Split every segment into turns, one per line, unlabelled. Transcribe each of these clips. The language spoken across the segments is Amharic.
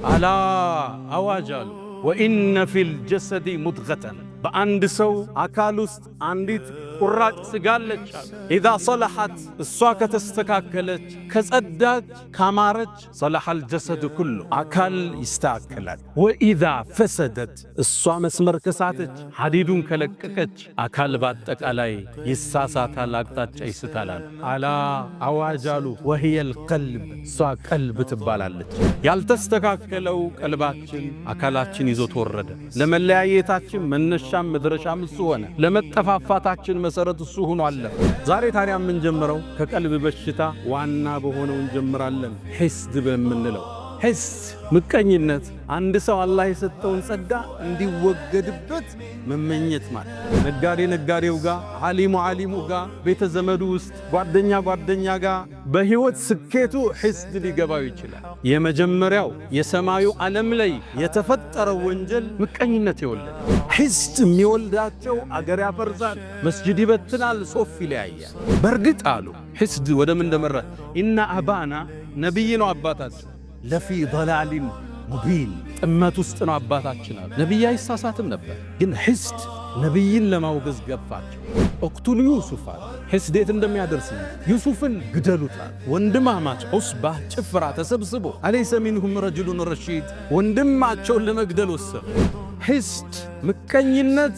ألا أواجال وإن في الجسد مضغة بأند سو أكالوست عنديت قراج سقالج إذا صلحت السواكة تستكاكلج كزداج كامارج صلح الجسد كله أكال يستاكلج وإذا فسدت السوا مسمر كساتج حديدون كلككج أكال باتك علي يساسات لاقتاج يستالال على أواجالو وهي القلب سوا قلب تبالالج يالتستكاكلو قلباتشن أكالاتشن يزوت ورد لما اللعيتاتشن منشام مدرشام السوانة لما التفافاتاتشن መሰረት እሱ ሆኖ አለ ዛሬ ታዲያ ምን ጀምረው ከቀልብ በሽታ ዋና በሆነው እንጀምራለን ሂስድ በመንለው ሂስድ ምቀኝነት አንድ ሰው አላህ የሰጠውን ጸጋ እንዲወገድበት መመኘት ማለት ነጋዴው ጋር ዓሊሙ ጋር ቤተ ዘመዱ ውስጥ ጓደኛ ጋር በህይወት ስኬቱ ሂስድ ሊገባው ይችላል የመጀመሪያው የሰማዩ ዓለም ላይ የተፈጠረው ወንጀል ምቀኝነት ይወልዳል ሂስድ የሚወልዳቸው አገር ያፈርሳል መስጂድ ይበትናል ሶፍ ይለያያል በርግጥ አሉ ሂስድ ወደ ምን እንደመራ ኢና አባና ነብይ ነው አባታችን ለፊ ضلال ሙቢን ጥመት ውስጥ ነው አባታችን አሉ ነብይ አይሳሳትም ነበር ግን ሂስድ ነብይን ለማውገዝ ገፋቸው እቅቱሉ ዩሱፍ ሂስድ እንደሚያደርስ ዩሱፍን ግደሉታል ወንድማማች ዑስባ ጭፍራ ተሰብስቦ አለይሰ ሚንሁም ረጁሉን ረሺድ ወንድማቸውን ለመግደል ወሰኑ ሂስድ ምቀኝነት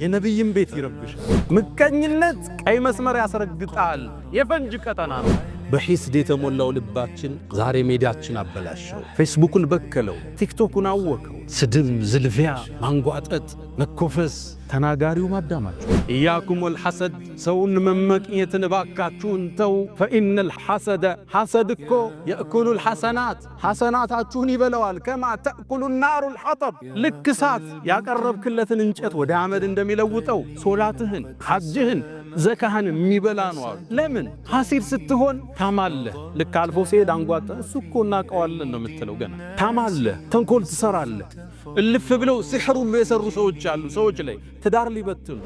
የነብይን ቤት ይረብሻል ምቀኝነት ቀይ መስመር ያስረግጣል የፈንጅ ቀጠና ነው በሂስድ የተሞላው ልባችን ዛሬ ሜዳችን አበላሸው ፌስቡክን በከለው ቲክቶክን አወከው ስድብ ዝልፊያ ማንጓጠጥ መኮፈስ ተናጋሪው ማዳማቸው ኢያኩም ወልሐሰድ ሰውን መመቅኘትን ባካችሁን ተው فإن الحسد حسدኮ يأكل الحسنات ሐሰናታችሁን ይበላዋል كما تأكل النار الحطب ልክሳት ያቀረብክለትን እንጨት ወደ አመድ እንደሚለውጠው ሶላትህን ሐጅህን ዘካህን የሚበላ ነው ለምን ሐሲድ ስትሆን ታማለህ ልክ አልፎ ሲሄድ አንጓጣ እሱኮ እናቀዋለን ነው የምትለው ገና ታማለህ ተንኮል ትሰራለህ እልፍ ብለው ሲሕሩ የሰሩ ሰዎች አሉ ሰዎች ላይ ትዳር ሊበትኑ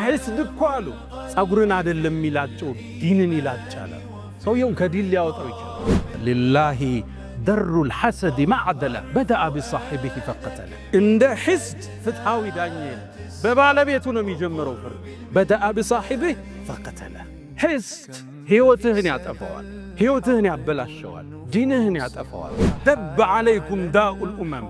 ሂስድ እኮ አሉ ጸጉርን አይደለም ይላቸው ዲንን ይላጫል ሰውየው ከዲን ሊያወጣው ይችላል لله در الحسد معدلا بدأ بصاحبه فقتل عند حسد فتحاوي دانيين በባለቤቱ ነው የሚጀምረው ፍርድ بدأ بصاحبه فقتله حسد ህይወትህን ያጠፋዋል ህይወትህን ያበላሸዋል ዲንህን ያጠፋዋል دب عليكم داء الأمم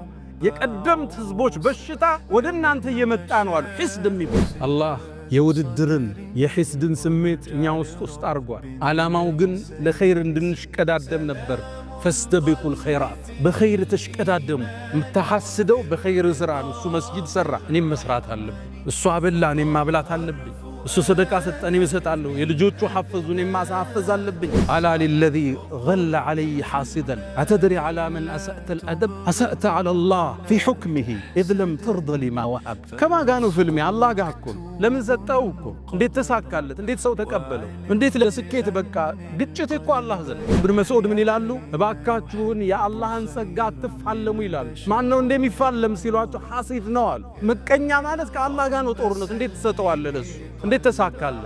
የቀደምት ህዝቦች በሽታ ወደ እናንተ እየመጣ ነው አሉ ሂስድ የሚባል አላህ የውድድርን የሂስድን ስሜት እኛ ውስጥ አርጓል ዓላማው ግን ለኸይር እንድንሽቀዳደም ነበር فاستبقوا الخيرات بخير تشقدادم متحسدو بخير زران እሱ መስጂድ ሰራ እኔም መስራት አለብኝ እሱ አበላ እኔም ማብላት አለብኝ እሱ ሰደቃ ሰጠ እኔም እሰጣለሁ የልጆቹ ሐፍዙ እኔም ማሳፈዝ አለብኝ على الذي غل علي حاسدا أتدري على من أسأت الأدب أسأت على الله في حكمه إذ لم ترضى لما وهب كما قالوا في المي الله قاكم ለምን ዘጣውኮ እንዴት ተሳካለት እንዴት ሰው ተቀበለው እንዴት ለስኬት በቃ ግጭት እኮ አላህ ዘንድ ኢብኑ መስዑድ ምን ይላሉ እባካችሁን የአላህን ጸጋ አትፋለሙ ይላሉ ማን ነው እንደሚፋለም ሲሏቸው ሐሲድ ነው አሉ ምቀኛ ማለት ከአላህ ጋር ነው ጦርነት እንዴት ተሰጠዋለ ለሱ እንዴት ተሳካለ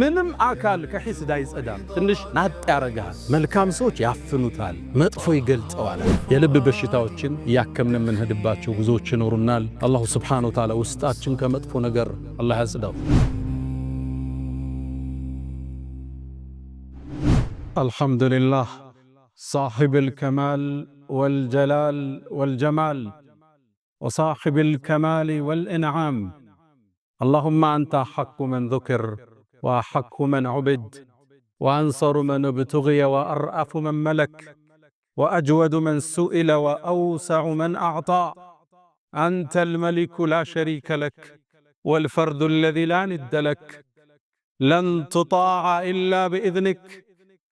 ምንም አካል ከሂስድ አይጸዳም ትንሽ ናጥ ያረጋል መልካም ሰዎች ያፍኑታል መጥፎ ይገልጸዋል የልብ በሽታዎችን ያከምነ መንህድባቸው ጉዞዎች ይኖሩናል አላህ Subhanahu Wa Ta'ala ውስጣችን ከመጥፎ ነገር አላህ ያጽዳው አልহামዱሊላህ صاحب الكمال والجلال والجمال وصاحب الكمال والإنعام اللهم أنت حق من ذكر وحق من عبد وأنصر من ابتغي وأرأف من ملك وأجود من سئل وأوسع من أعطى أنت الملك لا شريك لك والفرد الذي لا ند لك لن تطاع إلا بإذنك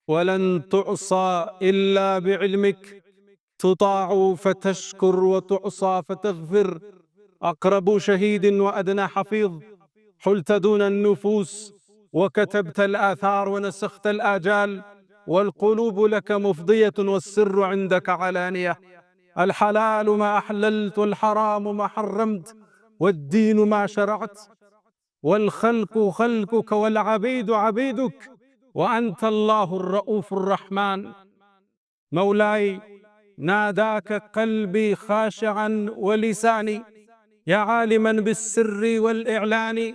ولن تعصى إلا بعلمك تطاع فتشكر وتعصى فتغفر أقرب شهيد وأدنى حفيظ حلت دون النفوس وكتبت الآثار ونسخت الآجال والقلوب لك مفضية والسر عندك علانية الحلال ما أحللت والحرام ما حرمت والدين ما شرعت والخلق خلقك والعبيد عبيدك وأنت الله الرؤوف الرحمن مولاي ناداك قلبي خاشعا ولساني يا عالما بالسر والإعلان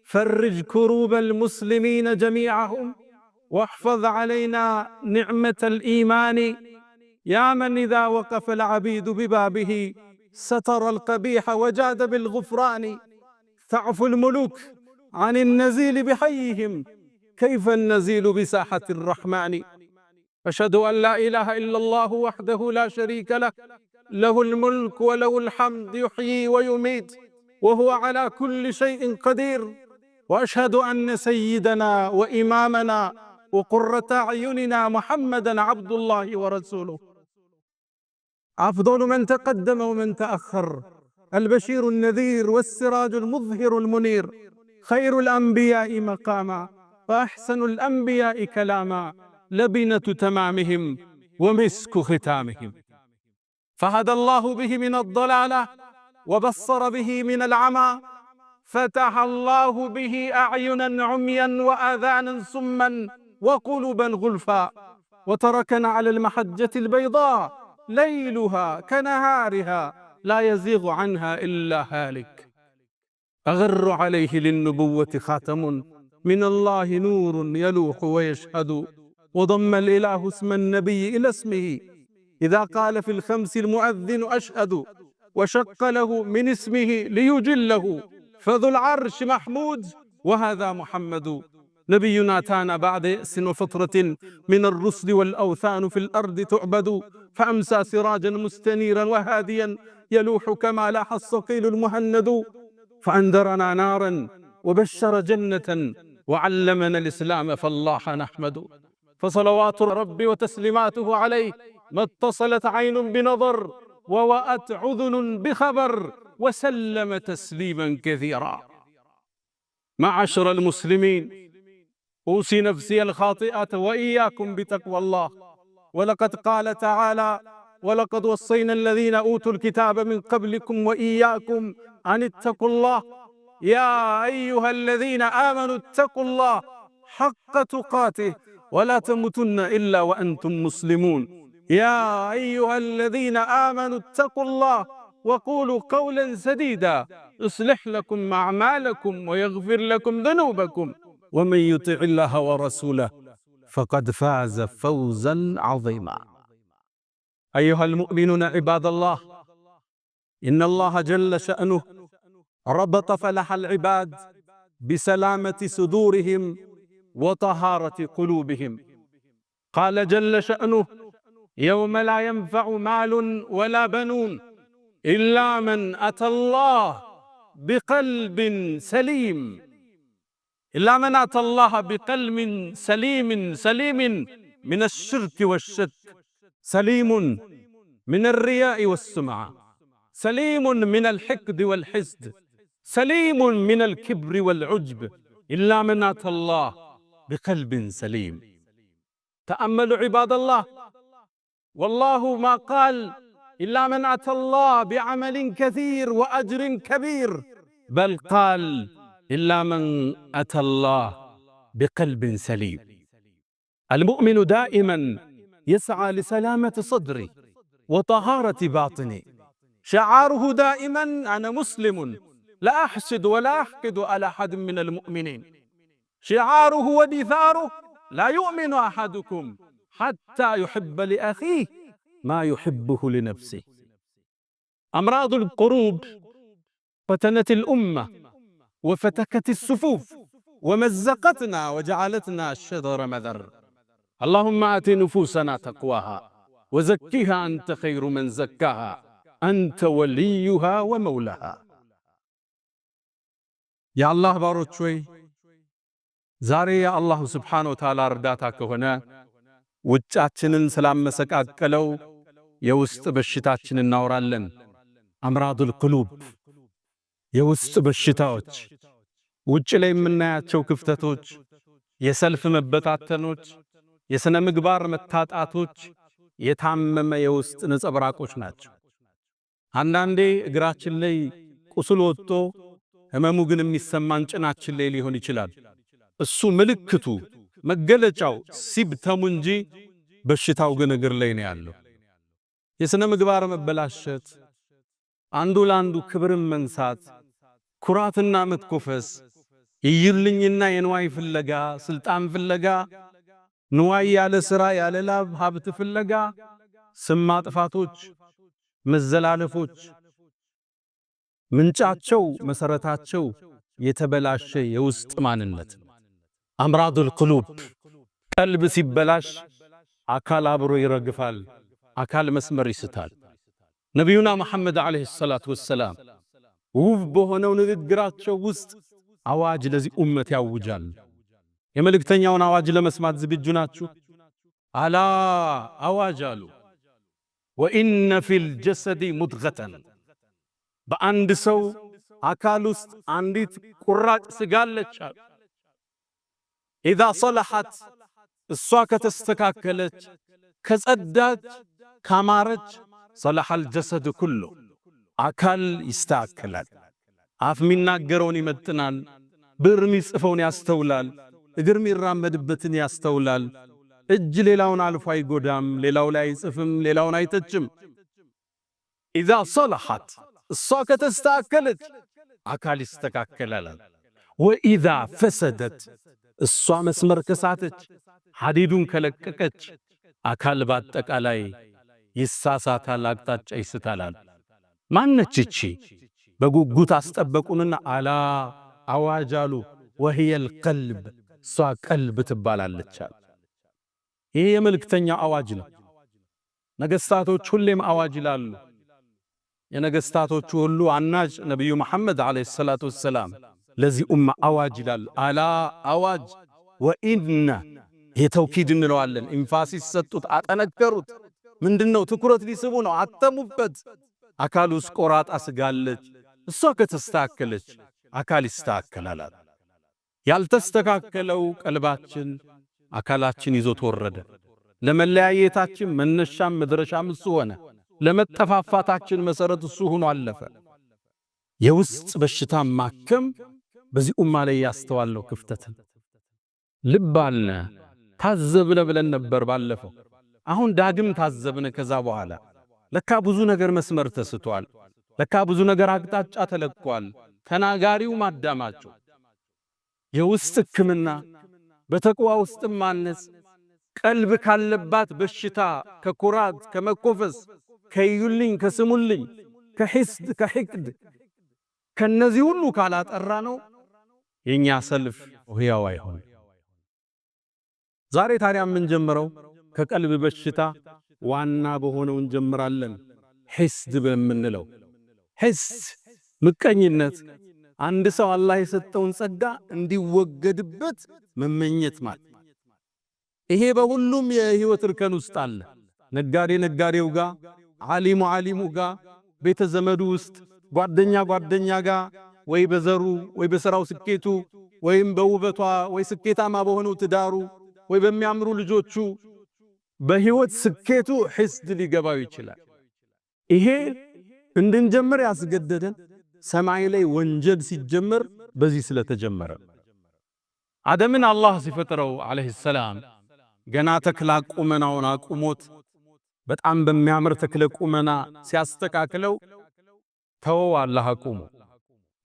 فرج كروب المسلمين جميعهم واحفظ علينا نعمة الإيمان يا من إذا وقف العبيد ببابه ستر القبيح وجاد بالغفران تعفو الملوك عن النزيل بحيهم كيف النزيل بساحة الرحمن أشهد أن لا إله إلا الله وحده لا شريك له له الملك وله الحمد يحيي ويميت وهو على كل شيء قدير وأشهد أن سيدنا وإمامنا وقرة أعيننا محمدا عبد الله ورسوله أفضل من تقدم ومن تأخر البشير النذير والسراج المظهر المنير خير الأنبياء مقاما وأحسن الأنبياء كلاما لبنة تمامهم ومسك ختامهم فهدى الله به من الضلالة وبصر به من العمى فتح الله به أعينا عميا وآذانا صما وقلوبا غلفا وتركنا على المحجة البيضاء ليلها كنهارها لا يزيغ عنها إلا هالك أغر عليه للنبوة خاتم من الله نور يلوح ويشهد وضم الإله اسم النبي إلى اسمه إذا قال في الخمس المؤذن أشهد وشق له من اسمه ليجله فذو العرش محمود وهذا محمد نبينا أتانا بعد يأس وفترة من الرسل والأوثان في الأرض تعبد فأمسى سراجا مستنيرا وهاديا يلوح كما لاح الصقيل المهند فأنذرنا نارا وبشر جنة وعلمنا الإسلام فالله نحمد فصلوات ربي وتسليماته عليه ما اتصلت عين بنظر ووأت عذن بخبر وسلم تسليما كثيرا معاشر المسلمين أوصي نفسي الخاطئة وإياكم بتقوى الله ولقد قال تعالى ولقد وصينا الذين أوتوا الكتاب من قبلكم وإياكم أن اتقوا الله يا أيها الذين آمنوا اتقوا الله حق تقاته ولا تموتن إلا وأنتم مسلمون يا أيها الذين آمنوا اتقوا الله وقولوا قولا سديدا يصلح لكم أعمالكم ويغفر لكم ذنوبكم ومن يطع الله ورسوله فقد فاز فوزا عظيما أيها المؤمنون عباد الله إن الله جل شأنه ربط فلاح العباد بسلامة صدورهم وطهارة قلوبهم قال جل شأنه يوم لا ينفع مال ولا بنون إلا من أتى الله بقلب سليم إلا من أتى الله بقلب سليم من الشرك والشك سليم من الرياء والسمعة سليم من الحقد والحسد سليم من الكبر والعجب إلا من أتى الله بقلب سليم تأملوا عباد الله والله ما قال إلا من أتى الله بعمل كثير وأجر كبير بل قال إلا من أتى الله بقلب سليم المؤمن دائما يسعى لسلامة صدره وطهارة باطنه شعاره دائما أنا مسلم لا أحسد ولا أحقد على أحد من المؤمنين شعاره ودثاره لا يؤمن أحدكم حتى يحب لأخيه ما يحبه لنفسه أمراض القلوب فتنت الأمة وفتكت الصفوف ومزقتنا وجعلتنا شذر مذر اللهم آت نفوسنا تقواها وزكها أنت خير من زكاها أنت وليها ومولاها يا الله باروت شوي زاري يا الله سبحانه وتعالى رداتك هنا ውጫችንን ስላመሰቃቀለው የውስጥ በሽታችንን እናወራለን አምራዱል ቁሉብ የውስጥ በሽታዎች ውጭ ላይ የምናያቸው ክፍተቶች የሰልፍ መበታተኖች የሥነ ምግባር መታጣቶች የታመመ የውስጥ ነጸብራቆች ናቸው አንዳንዴ እግራችን ላይ ቁስል ወጥቶ ህመሙ ግን የሚሰማን ጭናችን ላይ ሊሆን ይችላል እሱ ምልክቱ መገለጫው ሲብተሙ እንጂ በሽታው ግን እግር ላይ ነው ያለው የሥነ ምግባር መበላሸት፣ አንዱ ለአንዱ ክብርን መንሳት፣ ኩራትና መትኮፈስ፣ የይልኝና የንዋይ ፍለጋ፣ ስልጣን ፍለጋ፣ ንዋይ ያለ ሥራ ያለ ላብ ሀብት ፍለጋ፣ ስም ማጥፋቶች፣ መዘላለፎች ምንጫቸው መሰረታቸው የተበላሸ የውስጥ ማንነት አምራዱል ቁሉብ። ቀልብ ሲበላሽ አካል አብሮ ይረግፋል፣ አካል መስመር ይስታል። ነቢዩና መሐመድ ዓለይሂ ሰላቱ ወሰላም ውብ በሆነው ንግግራቸው ውስጥ አዋጅ ለዚህ ኡመት ያውጃል። የመልእክተኛውን አዋጅ ለመስማት ዝግጁ ናችሁ? አላ አዋጅ አሉ። ወኢነ ፊል ጀሰዲ ሙድገተን፣ በአንድ ሰው አካል ውስጥ አንዲት ቁራጭ ስጋ አለች አሉ። ኢዛ ሰለሐት፣ እሷ ከተስተካከለች ከጸዳች ካማረች፣ ሰለሐል ጀሰድ ኩሉ፣ አካል ይስተካከላል። አፍ የሚናገረውን ይመጥናል፣ ብዕር የሚጽፈውን ያስተውላል፣ እግር የሚራመድበትን ያስተውላል። እጅ ሌላውን አልፎ አይጎዳም፣ ሌላው ላይ አይጽፍም፣ ሌላውን አይተችም። ኢዛ ሰለሐት፣ እሷ ከተስተካከለች አካል ይስተካከላል። ወኢዛ ፈሰደት፣ እሷ መስመር ከሳተች ሐዲዱን ከለቀቀች አካል በአጠቃላይ ይሳሳታል፣ አቅጣጫ ይስታላል። ማነች እቺ? በጉጉት አስጠበቁንና አላ አዋጅ አሉ። ወህየል ቀልብ፣ እሷ ቀልብ ትባላለች። ይህ የመልእክተኛ አዋጅ ነው። ነገሥታቶች ሁሌም አዋጅ ይላሉ። የነገሥታቶቹ ሁሉ አናጅ ነቢዩ መሐመድ ዓለይሂ ሰላቱ ወሰላም ለዚህ ኡማ አዋጅ ይላሉ። አላ አዋጅ። ወኢነ የተውኪድ እንለዋለን። ኢንፋሲስ ሰጡት፣ አጠነከሩት። ምንድነው? ትኩረት ሊስቡ ነው። አተሙበት። አካል ውስጥ ቆራጣ ስጋለች፣ እሷ ከተስተካከለች አካል ይስተካከላል። ያልተስተካከለው ቀልባችን አካላችን ይዞ ተወረደ። ለመለያየታችን መነሻም መድረሻም እሱ ሆነ። ለመጠፋፋታችን መሰረት እሱ ሆኖ አለፈ። የውስጥ በሽታ ማከም በዚህ ኡማ ላይ ያስተዋለው ክፍተትን ልብ አልነ ታዘብነ ብለን ነበር ባለፈው። አሁን ዳግም ታዘብነ። ከዛ በኋላ ለካ ብዙ ነገር መስመር ተስቷል። ለካ ብዙ ነገር አቅጣጫ ተለቋል። ተናጋሪው ማዳማቸው የውስጥ ሕክምና በተቅዋ ውስጥ ማነጽ፣ ቀልብ ካለባት በሽታ ከኩራት ከመኮፈስ ከዩልኝ ከስሙልኝ ከሂስድ ከሂቅድ ከነዚህ ሁሉ ካላጠራ ነው የኛ ሰልፍ ህያው አይሆን። ዛሬ ታዲያ ምን ጀምረው ከቀልብ በሽታ ዋና በሆነው እንጀምራለን። ሂስድ በምንለው ሂስድ ምቀኝነት፣ አንድ ሰው አላህ የሰጠውን ጸጋ እንዲወገድበት መመኘት ማለት። ይሄ በሁሉም የህይወት እርከን ውስጥ አለ። ነጋዴ ነጋዴው ጋር፣ ዓሊሙ ዓሊሙ ጋር፣ ቤተ ዘመዱ ውስጥ፣ ጓደኛ ጓደኛ ጋር፣ ወይ በዘሩ ወይ በሥራው ስኬቱ ወይም በውበቷ ወይ ስኬታማ በሆነው ትዳሩ ወይ በሚያምሩ ልጆቹ በህይወት ስኬቱ ሂስድ ሊገባው ይችላል። ይሄ እንድንጀምር ያስገደደን ሰማይ ላይ ወንጀል ሲጀመር በዚህ ስለተጀመረ። አደምን አላህ ሲፈጥረው ዓለይሂ ሰላም ገና ተክላ ቁመናውን አቁሞት በጣም በሚያምር ተክለ ቁመና ሲያስተካክለው ተወው አላህ አቁሞ።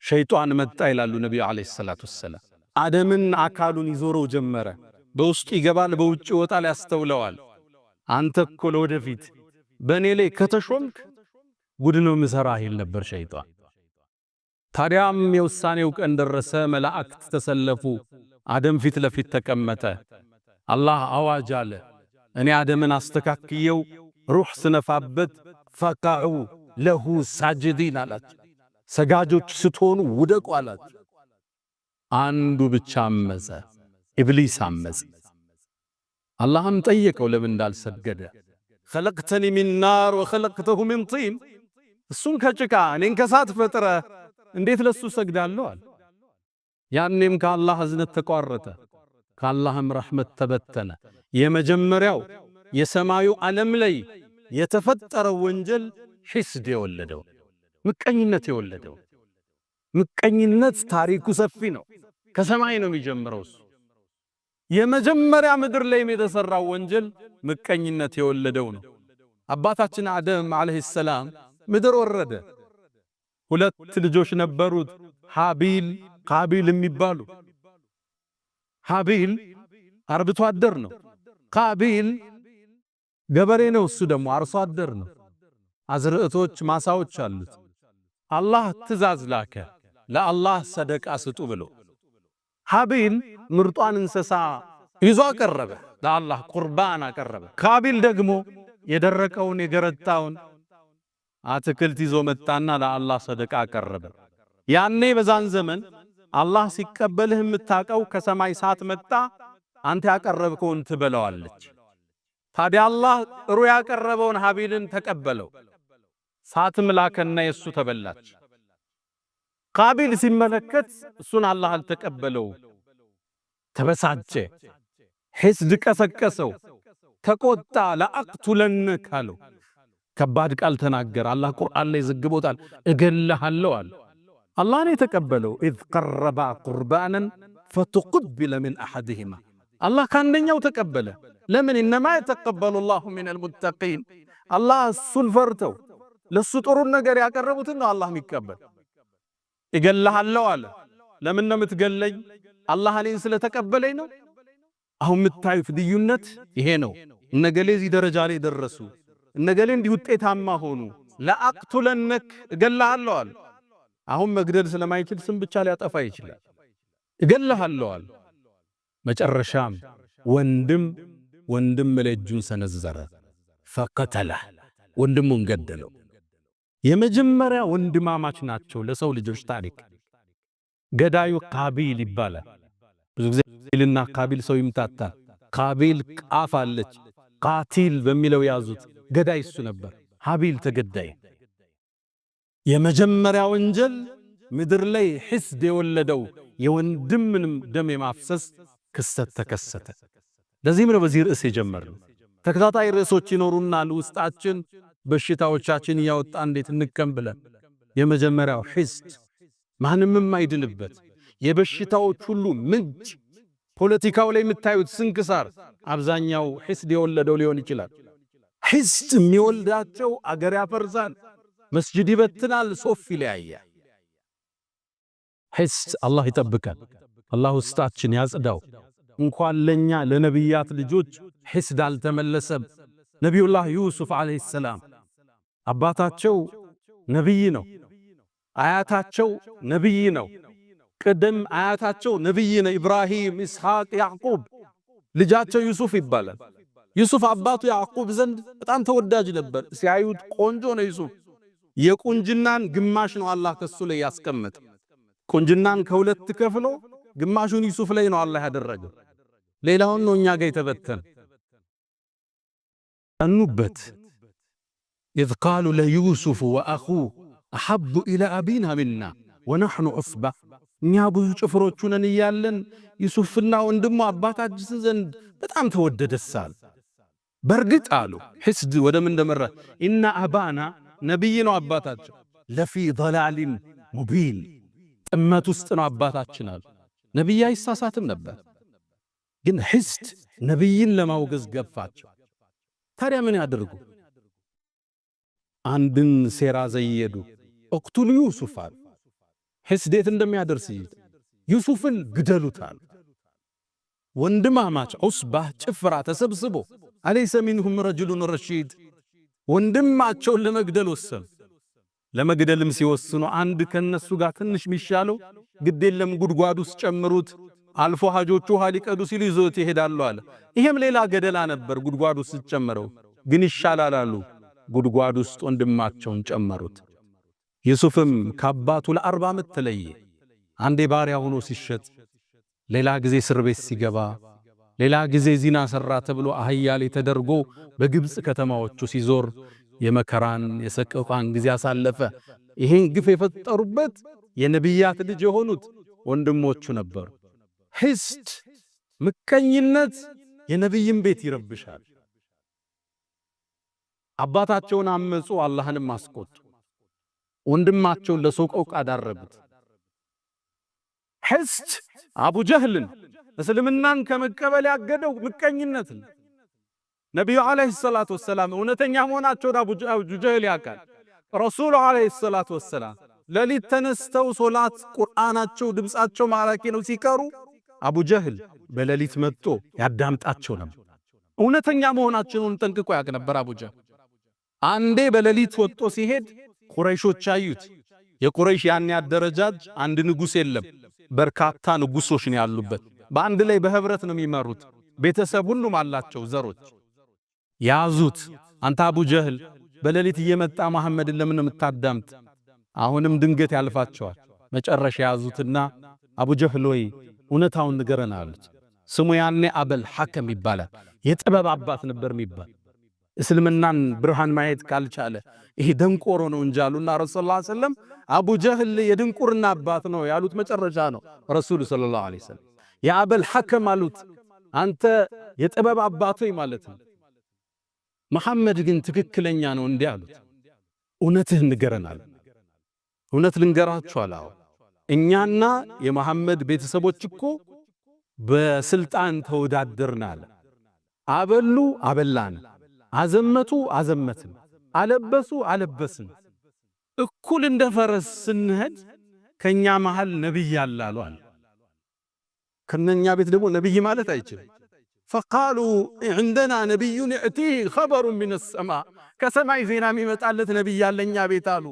ሸይጣን መጣ ይላሉ ነቢዩ ዓለይሂ ሰላቱ ወሰላም። አደምን አካሉን ይዞረው ጀመረ። በውስጡ ይገባል፣ በውጭ ይወጣል፣ ያስተውለዋል። አንተ እኮ ለወደፊት በእኔ ላይ ከተሾምክ ጉድ ነው ምሰራህ ይል ነበር ሸይጣን። ታዲያም የውሳኔው ቀን ደረሰ። መላእክት ተሰለፉ። አደም ፊት ለፊት ተቀመጠ። አላህ አዋጅ አለ። እኔ አደምን አስተካክየው ሩህ ስነፋበት ፈቃዑ ለሁ ሳጅዲን አላቸው። ሰጋጆች ስትሆኑ ውደቁ አላቸው። አንዱ ብቻ አመፀ፣ ኢብሊስ አመፀ። አላህም ጠየቀው ለምን እንዳልሰገደ። ኸለቅተኒ ሚን ናር ወኸለቅተሁ ሚን ጢን፣ እሱን ከጭቃ እኔን ከሳት ፈጥረ እንዴት ለሱ ሰግዳለሁ አለ። ያኔም ከአላህ እዝነት ተቋረጠ፣ ከአላህም ረሕመት ተበተነ። የመጀመሪያው የሰማዩ ዓለም ላይ የተፈጠረው ወንጀል ሂስድ የወለደው ምቀኝነት የወለደው። ምቀኝነት ታሪኩ ሰፊ ነው። ከሰማይ ነው የሚጀምረው። እሱ የመጀመሪያ ምድር ላይ የተሰራው ወንጀል ምቀኝነት የወለደው ነው። አባታችን አደም አለይሂ ሰላም ምድር ወረደ። ሁለት ልጆች ነበሩት፣ ሃቢል ቃቢል የሚባሉ። ሃቢል አርብቶ አደር ነው። ቃቢል ገበሬ ነው። እሱ ደግሞ አርሶ አደር ነው። አዝርዕቶች ማሳዎች አሉት። አላህ ትእዛዝ ላከ ለአላህ ሰደቃ ስጡ ብሎ። ሃቢል ምርጧን እንስሳ ይዞ አቀረበ፣ ለአላህ ቁርባን አቀረበ። ቃቢል ደግሞ የደረቀውን የገረጣውን አትክልት ይዞ መጣና ለአላህ ሰደቃ አቀረበ። ያኔ በዛን ዘመን አላህ ሲቀበልህ የምታቀው ከሰማይ ሳት መጣ፣ አንተ ያቀረብከውን ትበለዋለች። ታዲያ አላህ ጥሩ ያቀረበውን ሃቢልን ተቀበለው። ሳትም ላከና የሱ ተበላች። ቃቢል ሲመለከት እሱን አላህ አልተቀበለው፣ ተበሳጨ፣ ሒስድ ቀሰቀሰው፣ ተቆጣ። ለአቅቱለነክ አለው። ከባድ ቃል ተናገረ። አላህ ቁርአን ላይ ዘግቦታል። እገልሃለሁ አለ። አላህ ነው የተቀበለው። ኢዝ ቀረባ ቁርባናን ፈተቁቢለ ሚን አሐድሂማ። አላህ ካንደኛው ተቀበለ። ለምን? ኢነማ የተቀበሉ ላሁ ሚነል ሙተቂን። አላህ እሱን ፈርተው ለሱ ጥሩን ነገር ያቀረቡትን ነው አላህ የሚቀበል። እገልሃለሁ አለ። ለምን ነው የምትገለኝ? አላህ እኔን ስለተቀበለኝ ነው። አሁን የምታዩት ልዩነት ይሄ ነው። እነገሌ እዚህ ደረጃ ላይ ደረሱ፣ እነገሌ እንዲህ ውጤታማ ሆኑ። ለአቅቱለነክ እገልሃለሁ አለ። አሁን መግደል ስለማይችል ስም ብቻ ሊያጠፋ ይችላል። እገልሃለሁ አለ። መጨረሻም ወንድም ለእጁን ሰነዘረ፣ ፈቀተለ፣ ወንድሙን ገደለው። የመጀመሪያ ወንድማማች ናቸው ለሰው ልጆች ታሪክ። ገዳዩ ቃቢል ይባላል። ብዙ ጊዜ ቃቢልና ቃቢል ሰው ይምታታል። ቃቢል ቃፍ አለች፣ ቃቲል በሚለው ያዙት። ገዳይ እሱ ነበር። ሃቢል ተገዳይ። የመጀመሪያ ወንጀል ምድር ላይ ሒስድ የወለደው የወንድምንም ደም የማፍሰስ ክስተት ተከሰተ። ለዚህም ነው በዚህ ርዕስ የጀመርነው። ተከታታይ ርዕሶች ይኖሩናል ውስጣችን በሽታዎቻችን እያወጣ እንዴት እንከም ብለን። የመጀመሪያው ሒስድ ማንም የማይድንበት የበሽታዎች ሁሉ ምንጭ። ፖለቲካው ላይ የምታዩት ስንክሳር አብዛኛው ሒስድ የወለደው ሊሆን ይችላል። ሒስድ የሚወልዳቸው አገር ያፈርሳል፣ መስጂድ ይበትናል፣ ሶፍ ይለያያል። ሒስድ አላህ ይጠብቃል። አላህ ውስጣችን ያጽዳው። እንኳን ለኛ ለነቢያት ልጆች ሒስድ አልተመለሰም። ነቢዩላህ ዩሱፍ ዓለይሂ ሰላም አባታቸው ነቢይ ነው፣ አያታቸው ነቢይ ነው። ቅድም አያታቸው ነቢይ ነው፣ ኢብራሂም፣ ኢስሐቅ፣ ያዕቁብ። ልጃቸው ዩሱፍ ይባላል። ዩሱፍ አባቱ ያዕቁብ ዘንድ በጣም ተወዳጅ ነበር። ሲያዩት ቆንጆ ነው ዩሱፍ። የቁንጅናን ግማሽ ነው አላህ ከሱ ላይ ያስቀመጠ። ቁንጅናን ከሁለት ከፍሎ ግማሹን ዩሱፍ ላይ ነው አላህ ያደረገው። ሌላውን ነው እኛ ጋር የተበተነ። ቀኑበት። ኢዝ ቃሉ ለዩሱፍ ወአኹሁ አሐቡ ኢላ አቢና ሚና ወነሕኑ ዑስባ። እኛ ብዙ ጭፍሮቹ ነን እያለን ዩሱፍና ወንድሙ አባታችን ዘንድ በጣም ተወደደሳል። በርግጥ አሉ ሒስድ ወደ ምን እንደመራ ኢነ አባና ነቢይ ነው አባታቸው፣ ለፊ ضላሊን ሙቢን ጥመት ውስጥ ነው አባታችን አሉ። ነቢይ አይሳሳትም ነበር፣ ግን ሒስድ ነቢይን ለማውገዝ ገፋቸው። ታዲያ ምን ያደርጉ? አንድን ሴራ ዘየዱ። እቅቱሉ ዩሱፍ አሉ። ሒስድ የት እንደሚያደርስ ዩሱፍን ግደሉታል። ወንድማማች ዑስባህ ጭፍራ ተሰብስቦ አለይሰ ሚንሁም ረጁሉን ረሺድ ወንድማቸውን ለመግደል ወሰኑ። ለመግደልም ሲወስኑ አንድ ከነሱ ጋር ትንሽ ሚሻለው ግዴለም ጉድጓድ ውስጥ ጨምሩት፣ አልፎ ሐጆቹ ውሃ ሊቀዱ ሲሉ ይዞት ይሄዳሉ አለ። ይሄም ሌላ ገደላ ነበር። ጉድጓድ ውስጥ ጨምረው ግን ይሻላል አሉ። ጉድጓድ ውስጥ ወንድማቸውን ጨመሩት። ዩሱፍም ከአባቱ ለ40 ዓመት ተለየ። አንዴ ባሪያ ሆኖ ሲሸጥ፣ ሌላ ጊዜ እስር ቤት ሲገባ፣ ሌላ ጊዜ ዚና ሰራ ተብሎ አህያ ላይ ተደርጎ በግብጽ ከተማዎቹ ሲዞር የመከራን የሰቀቃን ጊዜ አሳለፈ። ይሄን ግፍ የፈጠሩበት የነቢያት ልጅ የሆኑት ወንድሞቹ ነበሩ። ሒስድ ምቀኝነት የነቢይን ቤት ይረብሻል። አባታቸውን አመጹ፣ አላህንም አስቆጡ። ወንድማቸውን ለሰቆቃ ዳረጉት። ሒስድ አቡ ጀህልን እስልምናን ከመቀበል ያገደው ምቀኝነት ነው። ነቢዩ ዓለይሂ ሰላቱ ወሰላም እውነተኛ መሆናቸውን አቡ ጀህል ያውቃል። ረሱሉ ዓለይሂ ሰላቱ ወሰላም ሌሊት ተነስተው ሶላት ቁርአናቸው ድምፃቸው ማራኪ ነው ሲቀሩ አቡ ጀህል በሌሊት መጥቶ ያዳምጣቸው ነበር። እውነተኛ መሆናቸውን ጠንቅቆ ያውቅ ነበር አቡ ጀህል። አንዴ በሌሊት ወጥቶ ሲሄድ ቁረይሾች አዩት። የቁረይሽ ያን ያደረጃጅ አንድ ንጉስ የለም፣ በርካታ ንጉሶች ነው ያሉበት። በአንድ ላይ በህብረት ነው የሚመሩት። ቤተሰብ ሁሉም አላቸው ዘሮች። ያዙት። አንተ አቡ ጀህል በሌሊት እየመጣ መሐመድን ለምን የምታዳምጥ? አሁንም ድንገት ያልፋቸዋል። መጨረሻ ያዙትና አቡ ጀህል ወይ እውነታውን ንገረን አሉት። ስሙ ያኔ አበል ሐከም ይባላል። የጥበብ አባት ነበር የሚባል። እስልምናን ብርሃን ማየት ካልቻለ ይሄ ደንቆሮ ነው እንጂ አሉና ረሱል ሰለላሁ ዐለይሂ ወሰለም አቡ ጀህል የድንቁርና አባት ነው ያሉት መጨረሻ ነው ረሱል ሰለላሁ ዐለይሂ ወሰለም። የአበል ሐከም አሉት አንተ የጥበብ አባቱ ማለት ነው። መሐመድ ግን ትክክለኛ ነው እንዲህ አሉት። እውነትህን ንገረን አሉ። እውነት ልንገራችሁ አላው እኛና የመሐመድ ቤተሰቦች እኮ በስልጣን ተወዳደርን አለ። አበሉ አበላን፣ አዘመቱ አዘመትን፣ አለበሱ አለበስን። እኩል እንደ ፈረስ ስንሄድ ከኛ መሃል ነብይ አላሉ አለ። ከነኛ ቤት ደግሞ ነብይ ማለት አይችልም። فقالوا عندنا نبي يأتيه خبر من السماء ከሰማይ ዜና የሚመጣለት ነብይ ያለኛ ቤት አሉ።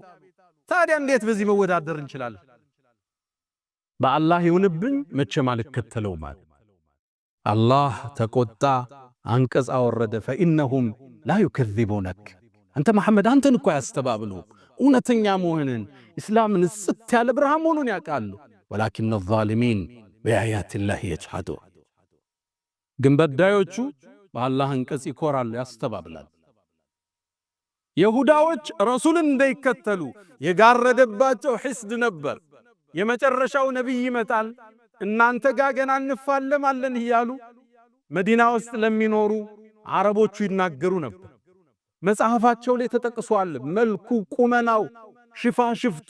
ታዲያ እንዴት በዚህ መወዳደር እንችላለን? በአላህ ይሁንብኝ መቼም አልከተለው ማለት አላህ ተቆጣ፣ አንቀጽ አወረደ። فإنهم لا يكذبونك አንተ መሐመድ አንተን እኮ ያስተባብሉ እውነተኛ መሆንን እስላምን ጽት ያለ ብርሃን መሆኑን ያውቃሉ። ولكن الظالمين بآيات الله يجحدون ግን በዳዮቹ በአላህ አንቀጽ ይኮራሉ፣ ያስተባብላሉ። ይሁዳዎች ረሱልን እንዳይከተሉ የጋረደባቸው ሒስድ ነበር። የመጨረሻው ነብይ ይመጣል እናንተ ጋር ገና እንፋለማለን እያሉ መዲና ውስጥ ለሚኖሩ አረቦቹ ይናገሩ ነበር። መጽሐፋቸው ላይ ተጠቅሷል። መልኩ፣ ቁመናው፣ ሽፋሽፍቱ፣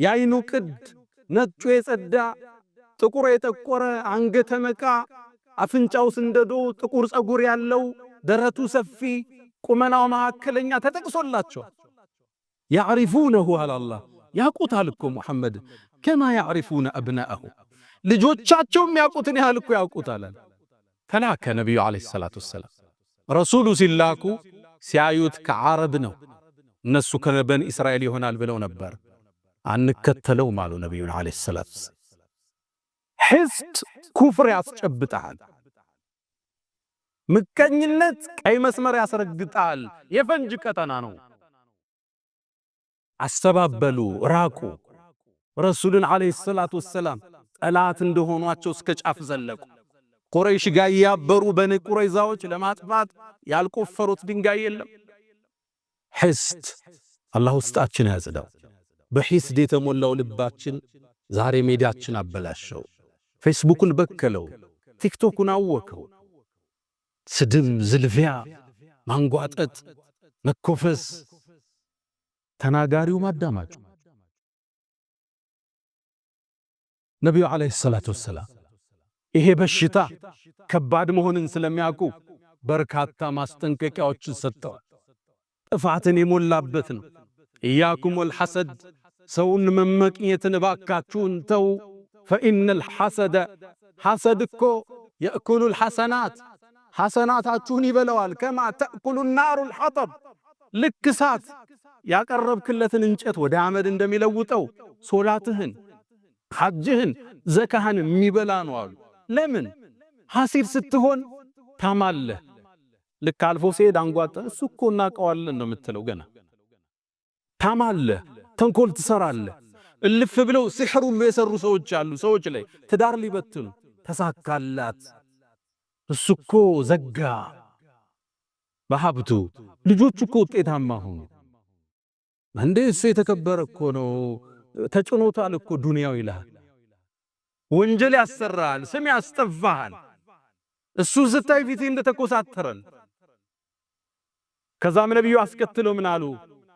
ያይኑ ቅድ ነጩ የጸዳ ጥቁር የጠቆረ አንገተ መቃ አፍንጫው ስንደዶ ጥቁር ጸጉር ያለው ደረቱ ሰፊ ቁመናው መካከለኛ ተጠቅሶላቸዋል። ያዕሪፉነሁ አላህ ያቁታል እኮ ሙሐመድ ከማ ያዕሪፉነ አብናአሁ ልጆቻቸውም ያቁትን ያህል እኮ ያውቁታል። ተላከ ነቢዩ ዓለይሂ ሰላቱ ወሰላም ረሱሉ ሲላኩ ሲያዩት ከዓረብ ነው። እነሱ ከበኒ እስራኤል ይሆናል ብለው ነበር። አንከተለውም አሉ ነቢዩን ዓለይሂ ሰላቱ ወሰላም። ሒስድ ኩፍር ያስጨብጣል። ምቀኝነት ቀይ መስመር ያስረግጣል። የፈንጅ ቀጠና ነው። አስተባበሉ፣ ራቁ። ረሱልን ዓለይሂ ሰላቱ ወሰላም ጠላት እንደሆኗቸው እስከ ጫፍ ዘለቁ። ቁረይሽ ጋር ያበሩ በኒ ቁረይዛዎች ለማጥፋት ያልቆፈሩት ድንጋይ የለም። ሒስድ አላህ ውስጣችን ያጽዳው። በሒስድ የተሞላው ልባችን ዛሬ ሜዳችን አበላሸው። ፌስቡክን በከለው፣ ቲክቶክን አወከው። ስድብ፣ ዝልፊያ፣ ማንጓጠጥ፣ መኮፈስ፣ ተናጋሪው ማዳማጩ። ነቢዩ ዓለይሂ ሰላቱ ወሰላም ይሄ በሽታ ከባድ መሆንን ስለሚያውቁ በርካታ ማስጠንቀቂያዎችን ሰጥተዋል። ጥፋትን የሞላበት ነው። ኢያኩም ወልሐሰድ ሰውን መመቅኘትን እባካችሁን ተው። ፈኢነል ሐሰደ ሐሰድ እኮ የእኩሉል ሐሰናት ሐሰናታችሁን ይበለዋል። ከማ ተእኩሉ ናሩል ሐጠብ ልክ እሳት ያቀረብክለትን እንጨት ወደ አመድ እንደሚለውጠው ሶላትህን፣ ሐጅህን፣ ዘካህን የሚበላ ነው አሉ። ለምን ሐሲድ ስትሆን ታማለህ። ልክ አልፎ ሲሄድ አንጓጠ እሱ እኮ እናቀዋለን ነው የምትለው። ገና ታማለህ፣ ተንኮል ትሰራለህ። እልፍ ብለው ሲሕር ሁሉ የሰሩ ሰዎች አሉ። ሰዎች ላይ ትዳር ሊበትኑ ተሳካላት፣ እሱ እኮ ዘጋ በሀብቱ፣ ልጆቹ እኮ ውጤታማ ሆኑ። እንዴ እሱ የተከበረ እኮ ነው ተጭኖታል እኮ ዱንያው ይልሃል። ወንጀል ያሰራል፣ ስም ያስጠፋሃል። እሱ ስታይ ፊት እንደተኮሳተረን። ከዛም ነብዩ አስከትለው ምን አሉ?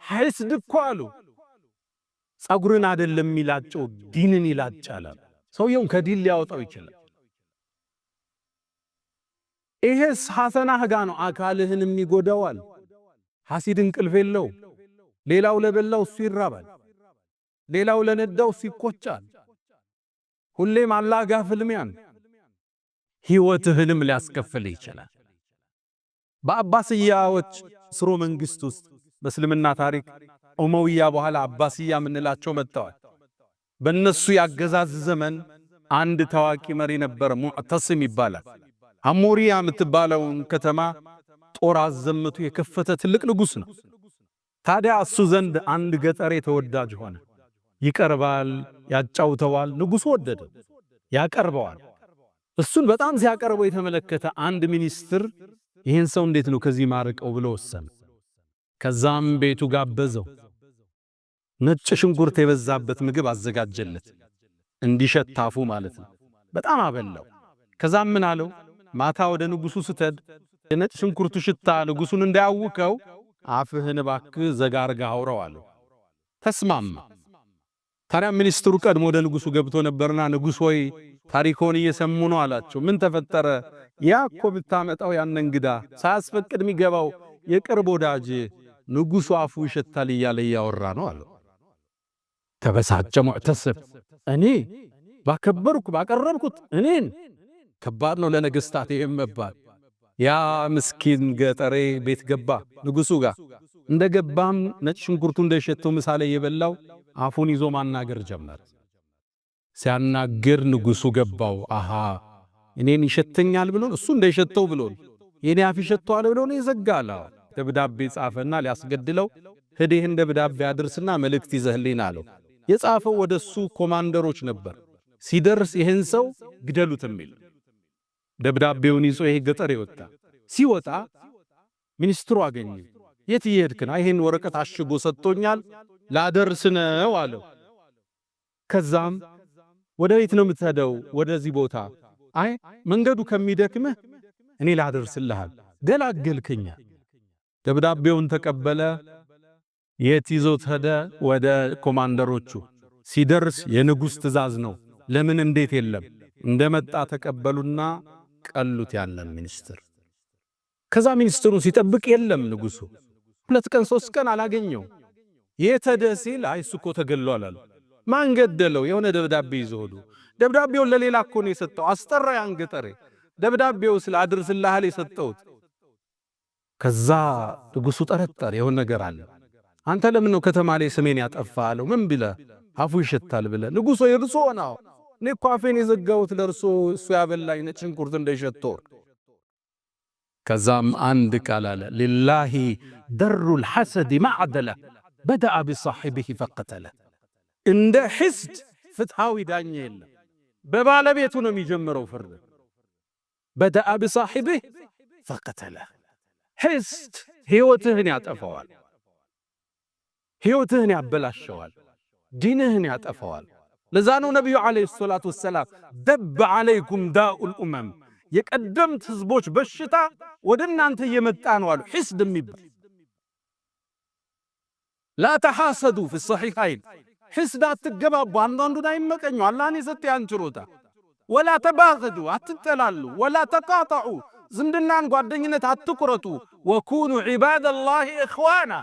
ሐስድ እኮ አሉ ጸጉርን አይደለም የሚላጨው ዲንን ይላጫል። ሰውየውን ከዲን ሊያወጣው ይችላል። ይሄስ ሐሰናህ ጋ ነው አካልህንም ይጎዳዋል። ሐሲድ እንቅልፍ የለው። ሌላው ለበላው እሱ ይራባል፣ ሌላው ለነዳው እሱ ይቆጫል። ሁሌም አላህ ጋር ፍልሚያን ሕይወትህንም ሊያስከፍል ይችላል። በአባስያዎች ስሮ መንግስት ውስጥ በእስልምና ታሪክ ኡመውያ በኋላ አባስያ የምንላቸው መጥተዋል። በእነሱ ያገዛዝ ዘመን አንድ ታዋቂ መሪ ነበር፣ ሙዕተስም ይባላል። አሞሪያ የምትባለውን ከተማ ጦር አዘምቱ የከፈተ ትልቅ ንጉሥ ነው። ታዲያ እሱ ዘንድ አንድ ገጠሬ ተወዳጅ ሆነ። ይቀርባል፣ ያጫውተዋል። ንጉሡ ወደደ፣ ያቀርበዋል። እሱን በጣም ሲያቀርበው የተመለከተ አንድ ሚኒስትር ይህን ሰው እንዴት ነው ከዚህ ማርቀው ብሎ ወሰነ። ከዛም ቤቱ ጋበዘው። ነጭ ሽንኩርት የበዛበት ምግብ አዘጋጀለት፣ እንዲሸታፉ ማለት ነው። በጣም አበላው። ከዛም ምን አለው? ማታ ወደ ንጉሡ ስትሄድ የነጭ ሽንኩርቱ ሽታ ንጉሡን እንዳያውከው አፍህን እባክህ ዘጋርጋ አውራው አለው። ተስማማ። ታዲያ ሚኒስትሩ ቀድሞ ወደ ንጉሡ ገብቶ ነበርና ንጉሥ ሆይ ታሪኮን እየሰሙ ነው አላቸው። ምን ተፈጠረ? ያ እኮ ብታመጣው ያን እንግዳ ሳያስፈቅድ የሚገባው የቅርብ ወዳጅ ንጉሡ አፉ ይሸታል እያለ እያወራ ነው አለው። ተበሳጨ ሙዕተስብ። እኔ ባከበርኩ ባቀረብኩት እኔን ከባድ ነው ለነገሥታት ይሄም መባል። ያ ምስኪን ገጠሬ ቤት ገባ ንጉሡ ጋር። እንደገባም ነጭ ሽንኩርቱ እንደሸተው ምሳሌ የበላው አፉን ይዞ ማናገር ጀመረ። ሲያናግር ንጉሡ ገባው። አሃ እኔን ይሸተኛል ብሎ እሱ እንደሸተው ብሎ የኔ አፍ ይሸተዋል ብሎ ነው ይዘጋል። ደብዳቤ ጻፈና ሊያስገድለው ሄደህ ደብዳቤ አድርስና መልእክት ይዘህልኝ አለው። የጻፈው ወደሱ ኮማንደሮች ነበር። ሲደርስ ይህን ሰው ግደሉት የሚል ደብዳቤውን ይዞ ይሄ ገጠር ይወጣ። ሲወጣ ሚኒስትሩ አገኘ። የት ይሄድክና? ይሄን ወረቀት አሽጎ ሰጥቶኛል ላደርስ ነው አለው። ከዛም ወደ ቤት ነው የምትሄደው? ወደዚህ ቦታ። አይ መንገዱ ከሚደክምህ እኔ ላደርስልሃል። ገላገልከኛ። ደብዳቤውን ተቀበለ። የት ይዞት ሄደ? ወደ ኮማንደሮቹ። ሲደርስ የንጉሥ ትእዛዝ ነው። ለምን እንዴት የለም። እንደመጣ ተቀበሉና ቀሉት ያንን ሚኒስትር። ከዛ ሚኒስትሩን ሲጠብቅ የለም ንጉሡ። 2 ቀን 3 ቀን አላገኘው። የት ሄደ ሲል አይ እሱ እኮ ተገሏል አሉ። ማን ገደለው? የሆነ ደብዳቤ ይዞ ሄዱ። ደብዳቤውን ለሌላ እኮ ነው የሰጠው። አስጠራ ያን ገጠሬ። ደብዳቤው ስለ አድርስልሃል የሰጠውት። ከዛ ንጉሡ ጠረጠረ፣ የሆነ ነገር አለ። አንተ ለምን ነው ከተማ ላይ ስሜን ያጠፋለው? ምን ብለ አፉ ይሸታል ብለ? ንጉሡ ይርሶ ነው። እኔ እኮ አፌን የዘጋሁት ለርሶ እሱ ያበላኝ ነጭ ሽንኩርት እንደሸተው። ከዛም አንድ ቃል አለ፣ ሊላሂ ደሩል ሐሰድ ማዕደለ በደአ ቢሳሒቢሂ ፈቀተለ። እንደ ሕስድ ፍትሃዊ ዳኛ የለም። በባለቤቱ ነው የሚጀምረው ፍርድ። በደአ ቢሳሒቢሂ ፈቀተለ። ሕስድ ሕይወትህን ያጠፋዋል፣ ሕይወትህን ያበላሸዋል፣ ዲንህን ያጠፋዋል። ለዛ ነው ነቢዩ ዓለይሂ ሰላቱ ወሰላም ደብ ዓለይኩም ዳኡል ኡመም፣ የቀደምት ህዝቦች በሽታ ወደ እናንተ እየመጣ ነው አሉ። ሕስድ የሚባል ላ ተሐሰዱ ፊ ሰሒሐይን፣ ሕስድ አትገባቡ፣ አንዳንዱን አይመቀኙ፣ አላህን የሰጠ ያን ችሮታ። ወላ ተባገዱ፣ አትጠላሉ። ወላ ተቃጠዑ፣ ዝምድናን ጓደኝነት አትቁረጡ። ወኩኑ ዒባደላሂ እኽዋና፣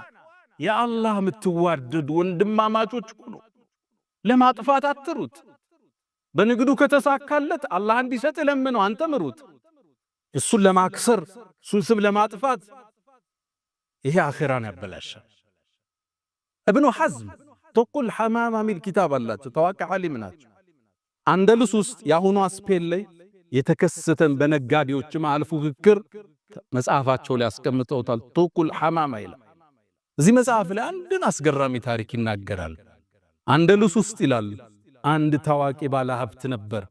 የአላህ የምትዋደዱ ወንድማማቾች ሁኑ። ለማጥፋት አትሩት። በንግዱ ከተሳካለት አላህ እንዲሰጥ ለምነው፣ አንተ ምሩት። እሱን ለማክሰር እሱን ስም ለማጥፋት ይሄ አኺራን ያበላሻል። እብኑ ሐዝም ቱቁል ሐማማ ሚል ኪታብ አላቸው። ታዋቂ ዓሊም ናቸው። አንደሉስ ውስጥ የአሁኗ ስፔን ላይ የተከሰተን በነጋዴዎች መሃል ፉክክር መጽሐፋቸው ላይ ያስቀምጠውታል። ቱቁል ሐማማ ይላል። እዚህ መጽሐፍ ላይ አንድን አስገራሚ ታሪክ ይናገራል። አንደሉስ ውስጥ ይላል አንድ ታዋቂ ባለ ሀብት ነበር።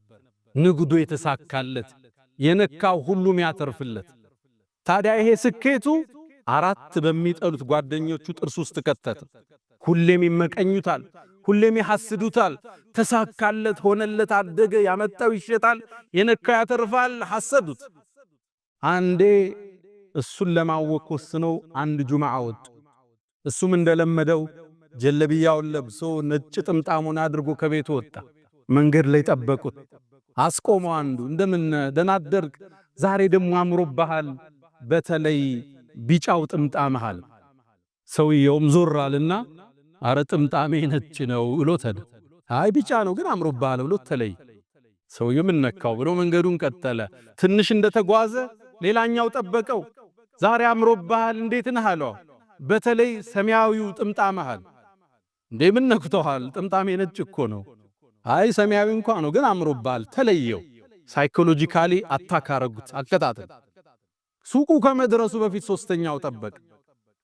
ንግዱ የተሳካለት፣ የነካው ሁሉም ያተርፍለት። ታዲያ ይሄ ስኬቱ 4 በሚጠሉት ጓደኞቹ ጥርስ ውስጥ ከተተ። ሁሌም ይመቀኙታል፣ ሁሌም ይሐስዱታል። ተሳካለት፣ ሆነለት፣ አደገ፣ ያመጣው ይሸጣል፣ የነካው ያተርፋል። ሐሰዱት። አንዴ እሱን ለማወቅ ወስነው አንድ ጁምዓ ወጡ። እሱም እንደለመደው ጀለብያውን ለብሶ ነጭ ጥምጣሙን አድርጎ ከቤቱ ወጣ። መንገድ ላይ ጠበቁት። አስቆመው። አንዱ እንደምን ደህና አደርክ? ዛሬ ደግሞ አምሮብሃል በተለይ ቢጫው ጥምጣምሃል። ሰውየውም ዞር አለና አረ ጥምጣሜ ነጭ ነው ብሎታል። አይ ቢጫ ነው ግን አምሮብሃል ብሎት ተለይ። ሰውየው ምን ነካው ብሎ መንገዱን ቀጠለ። ትንሽ እንደተጓዘ ሌላኛው ጠበቀው። ዛሬ አምሮብሃል እንዴት ነህ አለው። በተለይ ሰማያዊው ጥምጣምሃል። እንዴ ምን ነክቶሃል? ጥምጣሜ ነጭ እኮ ነው። አይ ሰማያዊ እንኳን ነው ግን አምሮብሃል ተለየው። ሳይኮሎጂካሊ አታክ አረጉት። አከታተል። ሱቁ ከመድረሱ በፊት ሶስተኛው ጠበቅ።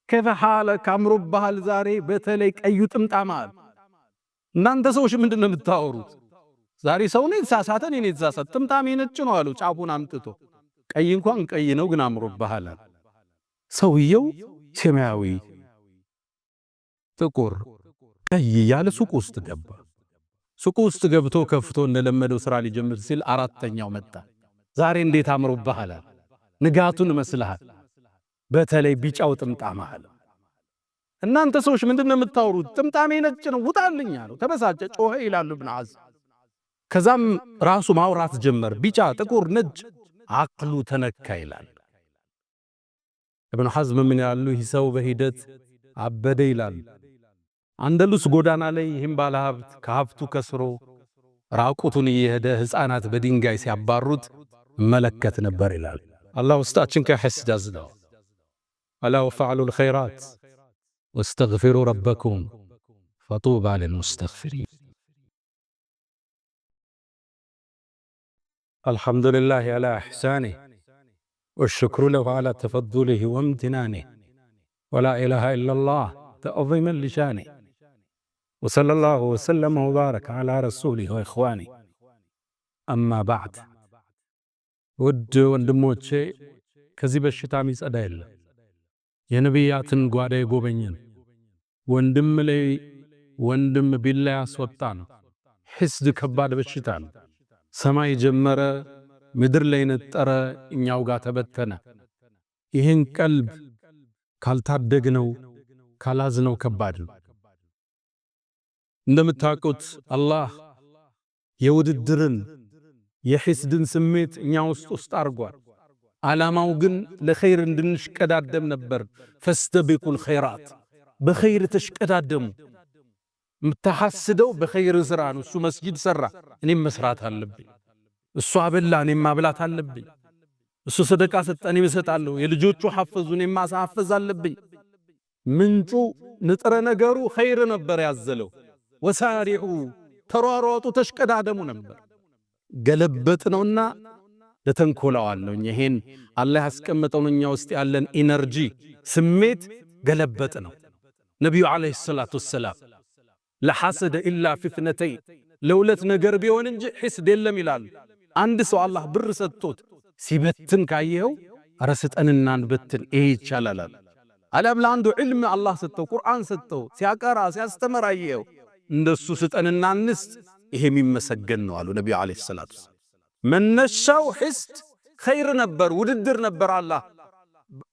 ከፈሃለ አምሮብሃል ዛሬ በተለይ ቀዩ ጥምጣምሃል። እናንተ ሰዎች ምንድነው የምታወሩት? ዛሬ ሰው ነው የተሳሳተ ነው የተሳሳተ። ጥምጣሜ ነጭ ነው አሉ ጫፉን አምጥቶ። ቀይ እንኳን ቀይ ነው ግን አምሮብሃል። ሰውየው ሰማያዊ፣ ጥቁር፣ ቀይ ያለ ሱቅ ውስጥ ገባ። ሱቅ ውስጥ ገብቶ ከፍቶ እንደለመደው ስራ ሊጀምር ሲል አራተኛው መጣ። ዛሬ እንዴት አምሮብሃል፣ ንጋቱን መስልሃል፣ በተለይ ቢጫው ጥምጣምሃል። እናንተ ሰዎች ምንድነው የምታወሩት? ጥምጣሜ ነጭ ነው ውጣልኝ አለው። ተበሳጨ፣ ጮኸ ይላሉ ኢብኑ ሐዝም። ከዛም ራሱ ማውራት ጀመር። ቢጫ፣ ጥቁር፣ ነጭ አቅሉ ተነካ ይላል ኢብኑ ሐዝም። ምን ያሉ ይህ ሰው በሂደት አበደ ይላል። አንደሉስ ጎዳና ላይ ይህም ባለሀብት ከሀብቱ ከስሮ ራቁቱን እየሄደ ሕፃናት በድንጋይ ሲያባሩት መለከት ነበር ይላል። አላህ ውስጣችን ከሕስድ ያዝነው። አላ ወፈዕሉ ልኸይራት ወስተግፊሩ ረበኩም ፈጡባ ልልሙስተግፊሪን። አልሐምዱሊላህ አላ ኢሕሳኒህ ወሽክሩ ለሁ አላ ተፈዱሊህ ወምትናኒህ ወላ ኢላሃ ኢለላህ ተዕዚመን ሊሻኒህ ወሰለላሁ ወሰለም ወባረከ አላ ረሱሊህ ወኢኽዋኒህ አማ ባዕድ። ውድ ወንድሞቼ ከዚህ በሽታ የሚጸዳ የለም። የነቢያትን ጓዳ የጎበኘን ወንድም ላይ ወንድም ቢላ ያስወጣ ነው። ሕስድ ከባድ በሽታ ነው። ሰማይ ጀመረ፣ ምድር ላይ ነጠረ፣ እኛው ጋር ተበተነ። ይህን ቀልብ ካልታደግነው ካላዝነው ከባድ ነው። እንደምታውቁት አላህ የውድድርን የሕስድን ስሜት እኛ ውስጥ አርጓል። ዓላማው ግን ለኸይር እንድንሽቀዳደም ነበር። ፈስተቢቁል ኸይራት፣ በኸይር ተሽቀዳደሙ። የምታሐስደው በኸይር ሥራ ነው። እሱ መስጂድ ሠራ፣ እኔም መስራት አለብኝ። እሱ አበላ፣ እኔም ማብላት አለብኝ። እሱ ሰደቃ ሰጠ፣ እኔም እሰጣለሁ። የልጆቹ ሐፈዙ፣ እኔም ማሳሐፈዝ አለብኝ። ምንጩ ንጥረ ነገሩ ኸይር ነበር ያዘለው። ወሳሪዑ ተሯሯጡ፣ ተሽቀዳደሙ ነበር። ገለበጥ ነውና ለተንኮላዋል ነው። ይሄን አላህ ያስቀመጠውን እኛ ውስጥ ያለን ኢነርጂ ስሜት ገለበጥ ነው። ነቢዩ ዓለይሂ ሰላቱ ወሰላም ለሐሰደ ኢላ ፊትነተይ ለሁለት ነገር ቢሆን እንጂ ሕስድ የለም ይላሉ። አንድ ሰው አላህ ብር ሰጥቶት ሲበትን ካየኸው አረ ስጠንና እንበትን፣ ይሄ ይቻላል። አለም ለአንዱ ዕልም አላህ ሰጠው፣ ቁርአን ሰጠው፣ ሲያቀራ ሲያስተምር አየኸው፣ እንደሱ ስጠንና እንስጥ፣ ይሄ የሚመሰገን ነው አሉ ነቢዩ ዓለይሂ ሰላቱ ወሰላም። መነሻው ሕስድ ኸይር ነበር፣ ውድድር ነበር። አላህ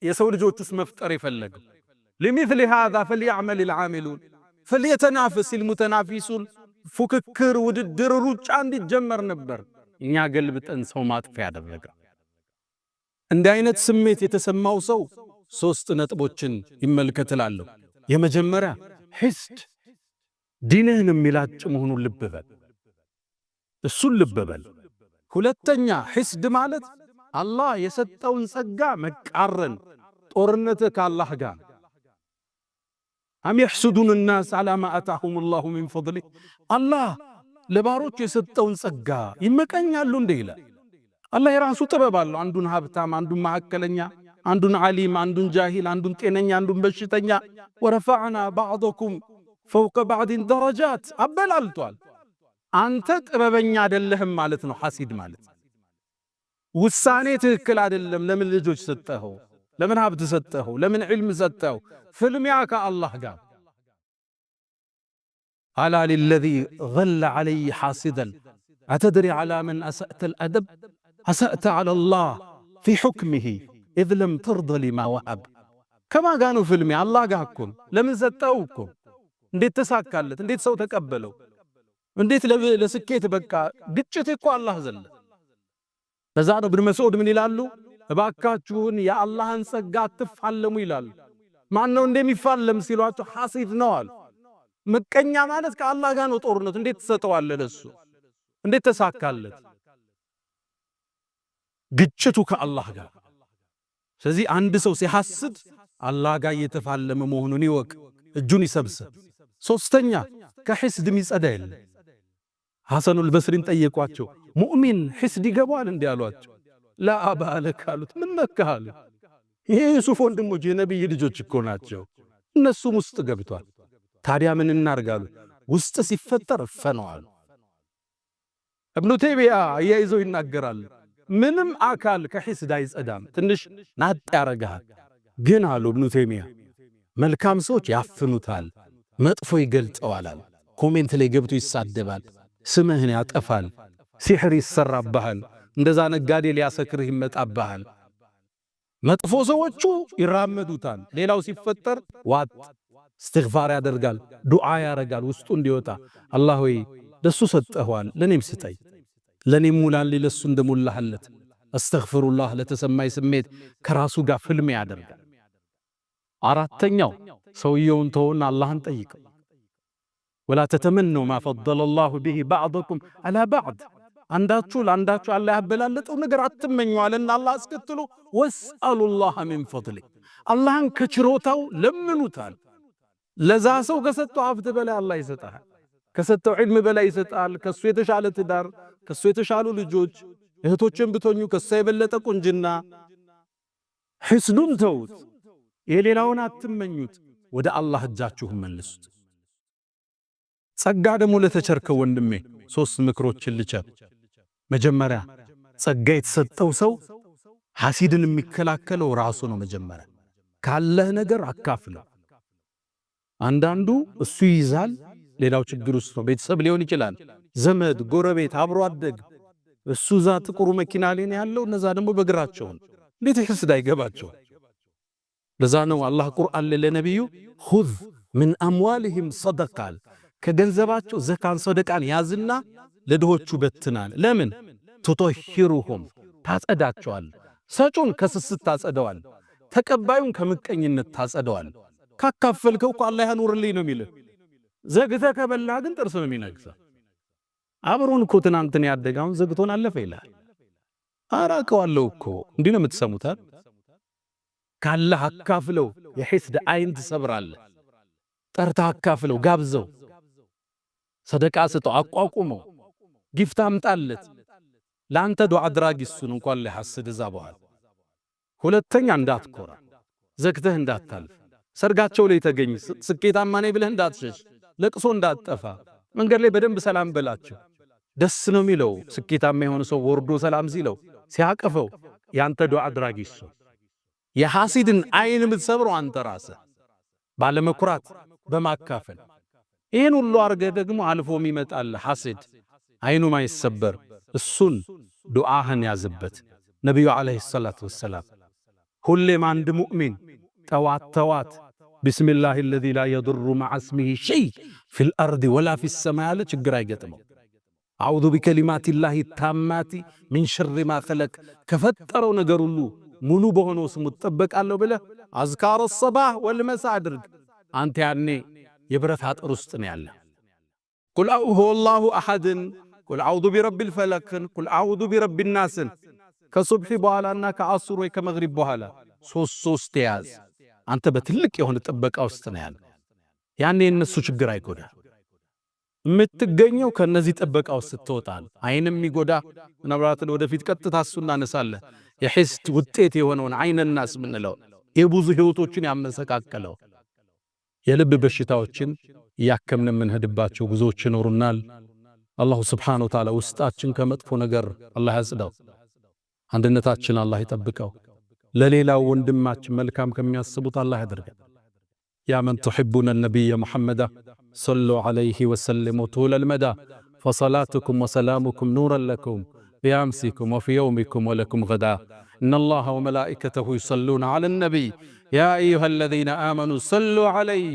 የሰው ልጆች ውስጥ መፍጠር የፈለገው ለሚስሊ ሃዛ ፈልያዕመል ልዓሚሉን ፈልየተናፈስ ልሙተናፊሱን፣ ፉክክር፣ ውድድር፣ ሩጫ እንዲጀመር ነበር። እኛ ገልብጠን ሰው ማጥፊያ ያደረገ። እንዲህ አይነት ስሜት የተሰማው ሰው ሶስት ነጥቦችን ይመልከትላለሁ። የመጀመሪያ ሕስድ ዲንህን የሚላጭ መሆኑን ልብ በል፣ እሱን ልብ በል። ሁለተኛ ሕስድ ማለት አላህ የሰጠውን ጸጋ መቃረን፣ ጦርነትህ ከአላህ ጋር። አም የሕሱዱን ናስ ዓላ ማ አታሁም ላሁ ሚን ፈድሊህ፣ አላህ ለባሮቹ የሰጠውን ጸጋ ይመቀኛሉ እንደ ይላል። አላህ የራሱ ጥበብ አለው። አንዱን ሀብታም፣ አንዱን መካከለኛ፣ አንዱን ዓሊም፣ አንዱን ጃሂል፣ አንዱን ጤነኛ፣ አንዱን በሽተኛ። ወረፈዕና ባዕደኩም ፈውቀ ባዕድን ደረጃት አበላልቷል። አንተ ጥበበኛ አይደለህም ማለት ነው። ሐሲድ ማለት ውሳኔ ትክክል አይደለም። ለምን ልጆች ሰጠኸው? ለምን ሀብት ሰጠኸው? ለምን ዕልም ሰጠኸው? ፍልሚያ ከአላህ ጋር። አላ ሊለዚ ገለ ዐለይ ሐሲደን አተድሪ ዐላ መን አሰእተ ልአደብ አሰእተ ዐላ ላህ ፊ ሑክሚሂ ኢዝ ለም ተርደ ሊማ ወሀብ። ከማን ጋር ነው ፍልሚያ? አላህ ጋር እኮ። ለምን ሰጠኸው እኮ። እንዴት ተሳካለት? እንዴት ሰው ተቀበለው? እንዴት ለስኬት በቃ? ግጭት እኮ አላህ ዘለ ለዛ ነው ኢብኑ መስዑድ ምን ይላሉ? እባካችሁን የአላህን ጸጋ አትፋለሙ ይላሉ። ማን ነው እንደሚፋለም ሲሏቸው ሐሲድ ነው አሉ። ምቀኛ ማለት ከአላህ ጋር ነው ጦርነቱ። እንዴት ትሰጠዋለህ ለሱ? እንዴት ተሳካለት? ግጭቱ ከአላህ ጋር። ስለዚህ አንድ ሰው ሲሐስድ አላህ ጋር እየተፋለመ መሆኑን ይወቅ፣ እጁን ይሰብስብ። ሶስተኛ ከሕስድ የሚጸዳ የለም። ሐሰኑል በስሪን ጠየቋቸው፣ ሙእሚን ሕስድ ይገባዋል እንዲህ አሏቸው። ላ አባለክ አሉት። ምን ነካህ? ይሄ ዩሱፍ ወንድሞች የነቢይ ልጆች እኮ ናቸው፣ እነሱም ውስጥ ገብቷል። ታዲያ ምን እናርጋሉ? ውስጥ ሲፈጠር ፈነዋል። እብኑ ተይሚያ አያይዘው ይናገራል፣ ምንም አካል ከሕስድ አይጸዳም፣ ትንሽ ናጥ ያረጋል። ግን አሉ እብኑ ተይሚያ መልካም ሰዎች ያፍኑታል፣ መጥፎ ይገልጠዋል። ኮሜንት ላይ ገብቶ ይሳደባል፣ ስምህን ያጠፋል፣ ሲሕር ይሰራብሃል፣ እንደዛ ነጋዴ ሊያሰክርህ ይመጣብሃል። መጥፎ ሰዎቹ ይራመዱታል። ሌላው ሲፈጠር ዋጥ እስትግፋር ያደርጋል፣ ዱዓ ያረጋል ውስጡ እንዲወጣ። አላህ ሆይ ለሱ ሰጠኸዋል፣ ለኔም ስጠኝ፣ ለኔም ሙላልኝ ለሱ እንደሞላህለት። አስተግፍሩላህ ለተሰማይ ስሜት ከራሱ ጋር ፍልም ያደርጋል። አራተኛው ሰውየውን ተውና አላህን ጠይቀው። ወላ ተተመኑ ማ ፈደለ ላሁ ቢሂ ባዕደኩም አላ ባዕድ፣ አንዳችሁ ለአንዳችሁ አላህ ያበላለጠው ነገር አትመኙ አለና አላህ አስከትሎ ወስአሉላህ ሚን ፈድሊ፣ አላህን ከችሮታው ለምኑታል። ለዛ ሰው ከሰጠው ሀብት በላይ አላህ ይሰጣል፣ ከሰጠው ዒልም በላይ ይሰጣል። ከሱ የተሻለ ትዳር፣ ከሱ የተሻሉ ልጆች፣ እህቶችን ብትሆኑ ከሱ የበለጠ ቁንጅና። ሕስዱን ተውት፣ የሌላውን አትመኙት፣ ወደ አላህ እጃችሁን መልሱት። ጸጋ ደግሞ ለተቸርከው ወንድሜ ሶስት ምክሮችን ልቸር። መጀመሪያ ጸጋ የተሰጠው ሰው ሐሲድን የሚከላከለው ራሱ ነው። መጀመሪያ ካለህ ነገር አካፍለው። አንዳንዱ እሱ ይይዛል፣ ሌላው ችግር ውስጥ ነው። ቤተሰብ ሊሆን ይችላል፣ ዘመድ፣ ጎረቤት፣ አብሮ አደግ። እሱ ዛ ጥቁሩ መኪና ላይ ነው ያለው፣ እነዛ ደግሞ በእግራቸው እንዴት ሕስድ አይገባቸው? ለዛ ነው አላህ ቁርአን ለነቢዩ ኹዝ ምን አምዋልህም ሰደቃል፣ ከገንዘባቸው ዘካን ሰደቃን ያዝና ለድሆቹ በትናል። ለምን? ትጦሂሩሁም ታጸዳቸዋል። ሰጩን ከስስት ታጸደዋል፣ ተቀባዩን ከምቀኝነት ታጸደዋል። ካካፈልከው እኮ አላህ ያኑርልኝ ነው የሚልህ። ዘግተ ከበላ ግን ጥርስ ነው የሚነግሰው። አብሮን እኮ ትናንትን ያደጋውን ዘግቶን አለፈ ይላል። አራቀዋለሁ እኮ እንዲህ ነው የምትሰሙት። ካላህ አካፍለው፣ የሕስድ አይን ትሰብራለህ። ጠርታ አካፍለው፣ ጋብዘው፣ ሰደቃ ስጠው፣ አቋቁመው፣ ጊፍት አምጣለት። ለአንተ ዱዓ አድራጊ እሱን እንኳን ሊሐስድ እዛ በኋላ። ሁለተኛ እንዳትኮራ፣ ዘግተህ እንዳታልፍ። ሰርጋቸው ላይ ተገኝ፣ ስኬታማ ነኝ ብለህ እንዳትሸሽ፣ ለቅሶ እንዳትጠፋ። መንገድ ላይ በደንብ ሰላም በላቸው። ደስ ነው የሚለው ስኬታማ የሆነ ሰው ወርዶ ሰላም ሲለው ሲያቀፈው፣ ያንተ ዱዓ አድራጊ እሱ። የሐሲድን አይን የምትሰብረው አንተ ራስህ ባለመኩራት በማካፈል። ይህን ሁሉ አርገህ ደግሞ አልፎም ይመጣል ሐሲድ አይኑ ማይሰበር። እሱን ዱዓህን ያዝበት። ነቢዩ ዓለይሂ ሰላቱ ወሰላም ሁሌም አንድ ሙእሚን ጠዋት ተዋት ቢስሚላሂ አለዚ ላ የዱሩ መዓ እስሚሂ ሸይ ፊል አርድ ወላ ፊስ ሰማይ ያለ ችግር አይገጥመው። አዑዙ ቢከሊማቲላሂ ታማቲ ሚን ሸሪ ማ ኸለቅ፣ ከፈጠረው ነገር ሁሉ ሙሉ በሆነው ስሙ እጠበቃለሁ ብለህ አዝካረ ሰባህ ወልመሳ አድርግ። አንተ ያኔ የብረት አጥር ውስጥ ነው ያለ። ቁል ሁወላሁ አሐድን፣ ቁል አዑዙ ቢረቢል ፈለቅን፣ ቁል አዑዙ ቢረቢን ናስን ከሱብሒ በኋላና ከአሱር ወይ ከመግሪብ በኋላ ሶስት ያዝ። አንተ በትልቅ የሆነ ጥበቃ ውስጥ ነው ያለ። ያኔ የነሱ ችግር አይጎዳ። የምትገኘው ከነዚህ ጥበቃ ውስጥ ስትወጣል። አይንም ይጎዳ ምናልባት ወደፊት ቀጥታ እሱ እናነሳለን። የሕስድ ውጤት የሆነውን አይነናስ ምንለው የብዙ ህይወቶችን ያመሰቃቀለው የልብ በሽታዎችን ያከምን የምንሄድባቸው ብዙዎች ይኖሩናል። አላሁ ስብሓነሁ ወተዓላ ውስጣችን ከመጥፎ ነገር አላህ ያጽዳው። አንድነታችን አላህ ይጠብቀው። ለሌላው ወንድማችን መልካም ከሚያስቡት አላህ ያደርገን። ያ መን ትሕቡነ ነቢየ ሙሐመዳ ሰሉ ዐለይሂ ወሰሊሙ ጡለል መዳ ፈሰላቱኩም ወሰላሙኩም ኑረን ለኩም ቢአምሲኩም ወፊ የውሚኩም ወለኩም ገዳ ኢነላሃ ወመላኢከተሁ ዩሰሉነ ዐለን ነቢይ ያ አዩሃ አለዚነ አመኑ ሰሉ ዐለይሂ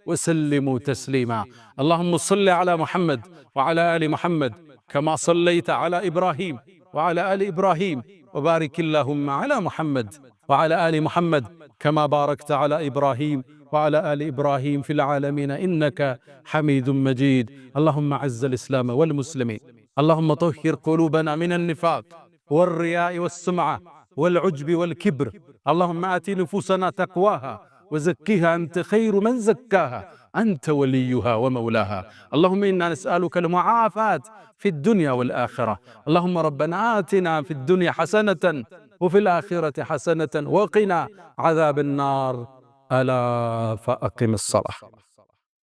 ወሰሊሙ ተስሊማ አላሁመ ሰሊ ዐላ ሙሐመድ ወዐላ አሊ ሙሐመድ ከማ ሰለይተ ዐላ ኢብራሂም وعلى آل إبراهيم، وبارك اللهم على محمد وعلى آل محمد كما باركت على إبراهيم وعلى آل إبراهيم في العالمين إنك حميد مجيد. اللهم عز الإسلام والمسلمين، اللهم طهر قلوبنا من النفاق والرياء والسمعة والعجب والكبر. اللهم آت نفوسنا تقواها وزكها أنت خير من زكاها، أنت وليها ومولاها. اللهم إنا نسألك المعافاة في الدنيا والآخرة. اللهم ربنا آتنا في الدنيا حسنة وفي الآخرة حسنة وقنا عذاب النار. ألا فأقم الصلاة.